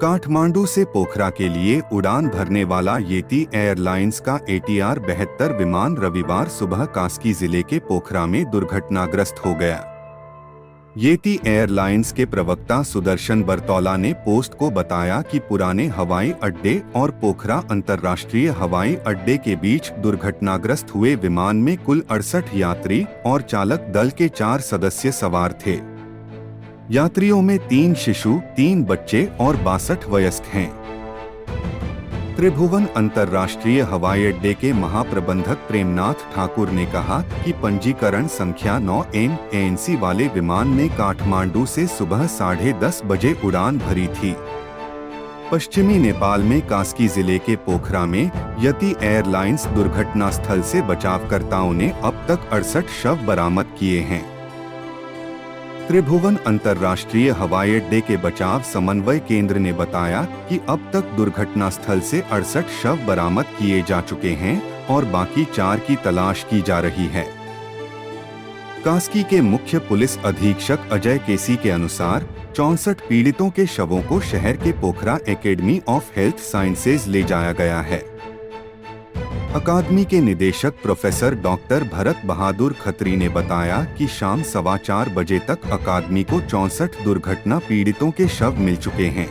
काठमांडू से पोखरा के लिए उड़ान भरने वाला येती एयरलाइंस का ATR 72 विमान रविवार सुबह कास्की जिले के पोखरा में दुर्घटनाग्रस्त हो गया। येती एयरलाइंस के प्रवक्ता सुदर्शन बरतौला ने पोस्ट को बताया कि पुराने हवाई अड्डे और पोखरा अंतर्राष्ट्रीय हवाई अड्डे के बीच दुर्घटनाग्रस्त हुए विमान में कुल 68 यात्री और चालक दल के 4 सदस्य सवार थे। यात्रियों में 3 शिशु, 3 बच्चे और 62 वयस्क हैं। त्रिभुवन अंतर्राष्ट्रीय हवाई अड्डे के महाप्रबंधक प्रेमनाथ ठाकुर ने कहा कि पंजीकरण संख्या 9 ANC वाले विमान ने काठमांडू से सुबह 10:30 बजे उड़ान भरी थी। पश्चिमी नेपाल में कास्की जिले के पोखरा में येती एयरलाइंस दुर्घटना स्थल से बचावकर्ताओं ने अब तक 68 शव बरामद किए हैं। त्रिभुवन अंतर्राष्ट्रीय हवाई अड्डे के बचाव समन्वय केंद्र ने बताया कि अब तक दुर्घटना स्थल से 68 शव बरामद किए जा चुके हैं और बाकी 4 की तलाश की जा रही है। कास्की के मुख्य पुलिस अधीक्षक अजय केसी के अनुसार 64 पीड़ितों के शवों को शहर के पोखरा एकेडमी ऑफ हेल्थ साइंसेज ले जाया गया है। अकादमी के निदेशक प्रोफेसर डॉक्टर भरत बहादुर खत्री ने बताया कि शाम 4:15 बजे तक अकादमी को 64 दुर्घटना पीड़ितों के शव मिल चुके हैं।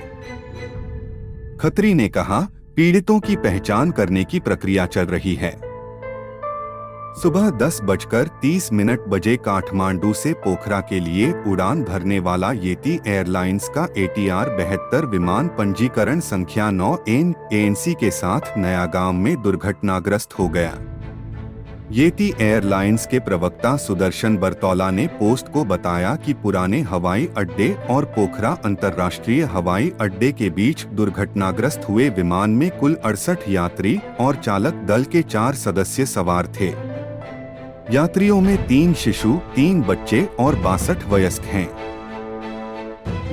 खत्री ने कहा, पीड़ितों की पहचान करने की प्रक्रिया चल रही है। सुबह 10:30 बजे काठमांडू से पोखरा के लिए उड़ान भरने वाला येती एयरलाइंस का ATR 72 विमान पंजीकरण संख्या 9 ANC के साथ नयागाम में दुर्घटनाग्रस्त हो गया। येती एयरलाइंस के प्रवक्ता सुदर्शन बरतौला ने पोस्ट को बताया कि पुराने हवाई अड्डे और पोखरा अंतर्राष्ट्रीय हवाई अड्डे के बीच दुर्घटनाग्रस्त हुए विमान में कुल 68 यात्री और चालक दल के 4 सदस्य सवार थे। यात्रियों में 3 शिशु, 3 बच्चे और 62 वयस्क हैं।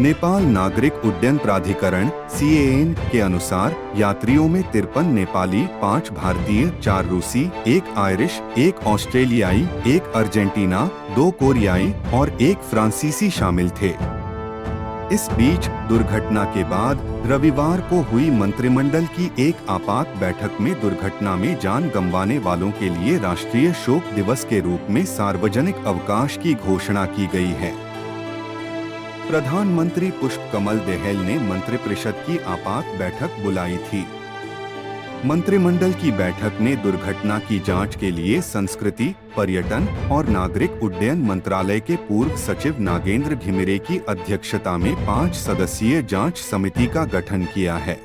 नेपाल नागरिक उड्डयन प्राधिकरण CAN के अनुसार यात्रियों में 53 नेपाली, 5 भारतीय, 4 रूसी, 1 आयरिश, 1 ऑस्ट्रेलियाई, 1 अर्जेंटीना, 2 कोरियाई और 1 फ्रांसीसी शामिल थे। इस बीच दुर्घटना के बाद रविवार को हुई मंत्रिमंडल की एक आपात बैठक में दुर्घटना में जान गंवाने वालों के लिए राष्ट्रीय शोक दिवस के रूप में सार्वजनिक अवकाश की घोषणा की गई है। प्रधानमंत्री पुष्पकमल दहल ने मंत्रिपरिषद की आपात बैठक बुलाई थी। मंत्रिमंडल की बैठक ने दुर्घटना की जांच के लिए संस्कृति, पर्यटन और नागरिक उड्डयन मंत्रालय के पूर्व सचिव नागेंद्र घिमिरे की अध्यक्षता में 5 सदस्यीय जांच समिति का गठन किया है।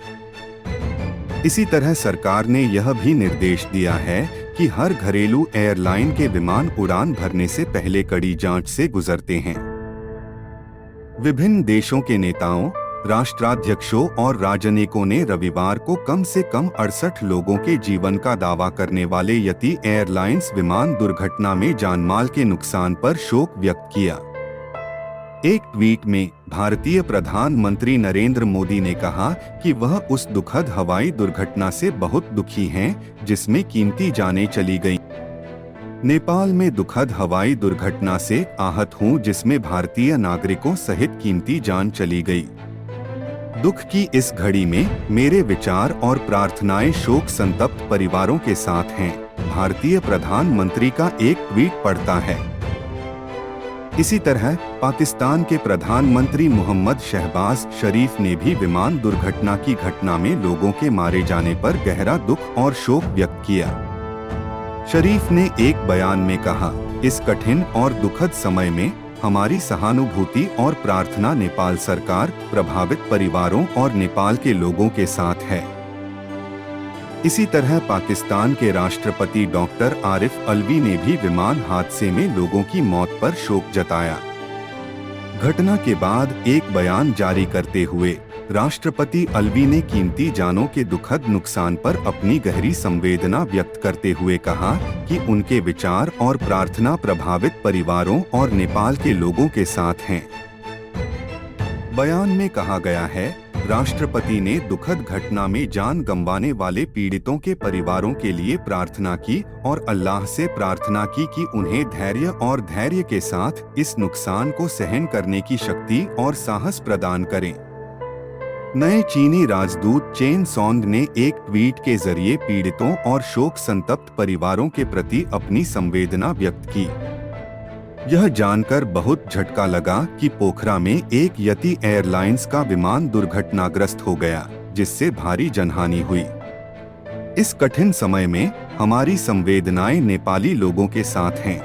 इसी तरह सरकार ने यह भी निर्देश दिया है कि हर घरेलू एयरलाइन के विमान उड़ान भरने से पहले कड़ी जांच से गुजरते हैं। विभिन्न देशों के नेताओं, राष्ट्राध्यक्षों और राजनयिकों ने रविवार को कम से कम 68 लोगों के जीवन का दावा करने वाले येती एयरलाइंस विमान दुर्घटना में जानमाल के नुकसान पर शोक व्यक्त किया। एक ट्वीट में भारतीय प्रधानमंत्री नरेंद्र मोदी ने कहा कि वह उस दुखद हवाई दुर्घटना से बहुत दुखी हैं, जिसमें कीमती जानें चली गईं। नेपाल में दुखद हवाई दुर्घटना से आहत हूं, जिसमें भारतीय नागरिकों सहित कीमती जान चली गई। दुख की इस घड़ी में मेरे विचार और प्रार्थनाएं शोक संतप्त परिवारों के साथ हैं, भारतीय प्रधानमंत्री का एक ट्वीट पढ़ता है। इसी तरह पाकिस्तान के प्रधानमंत्री मोहम्मद शहबाज शरीफ ने भी विमान दुर्घटना की घटना में लोगों के मारे जाने पर गहरा दुख और शोक व्यक्त किया। शरीफ ने एक बयान में कहा, इस कठिन और दुखद समय में हमारी सहानुभूति और प्रार्थना नेपाल सरकार, प्रभावित परिवारों और नेपाल के लोगों के साथ है। इसी तरह पाकिस्तान के राष्ट्रपति डॉक्टर आरिफ अलवी ने भी विमान हादसे में लोगों की मौत पर शोक जताया। घटना के बाद एक बयान जारी करते हुए राष्ट्रपति अलवी ने कीमती जानों के दुखद नुकसान पर अपनी गहरी संवेदना व्यक्त करते हुए कहा कि उनके विचार और प्रार्थना प्रभावित परिवारों और नेपाल के लोगों के साथ हैं। बयान में कहा गया है, राष्ट्रपति ने दुखद घटना में जान गंवाने वाले पीड़ितों के परिवारों के लिए प्रार्थना की और अल्लाह से प्रार्थना की कि उन्हें धैर्य के साथ इस नुकसान को सहन करने की शक्ति और साहस प्रदान करें। नए चीनी राजदूत चेन सॉन्ग ने एक ट्वीट के जरिए पीड़ितों और शोक संतप्त परिवारों के प्रति अपनी संवेदना व्यक्त की। यह जानकर बहुत झटका लगा कि पोखरा में एक यति एयरलाइंस का विमान दुर्घटनाग्रस्त हो गया, जिससे भारी जनहानि हुई। इस कठिन समय में हमारी संवेदनाएं नेपाली लोगों के साथ हैं।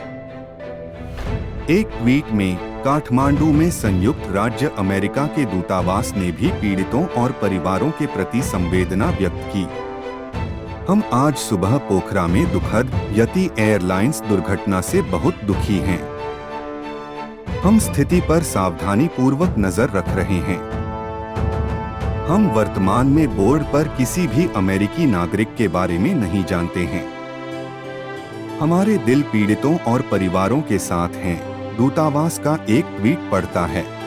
एक ट्वीट में काठमांडू में संयुक्त राज्य अमेरिका के दूतावास ने भी पीड़ितों और परिवारों के प्रति संवेदना व्यक्त की। हम आज सुबह पोखरा में दुखद यति एयरलाइंस दुर्घटना से बहुत दुखी हैं। हम स्थिति पर सावधानी पूर्वक नजर रख रहे हैं। हम वर्तमान में बोर्ड पर किसी भी अमेरिकी नागरिक के बारे में नहीं जानते हैं। हमारे दिल पीड़ितों और परिवारों के साथ हैं। दूतावास का एक ट्वीट पढ़ता है।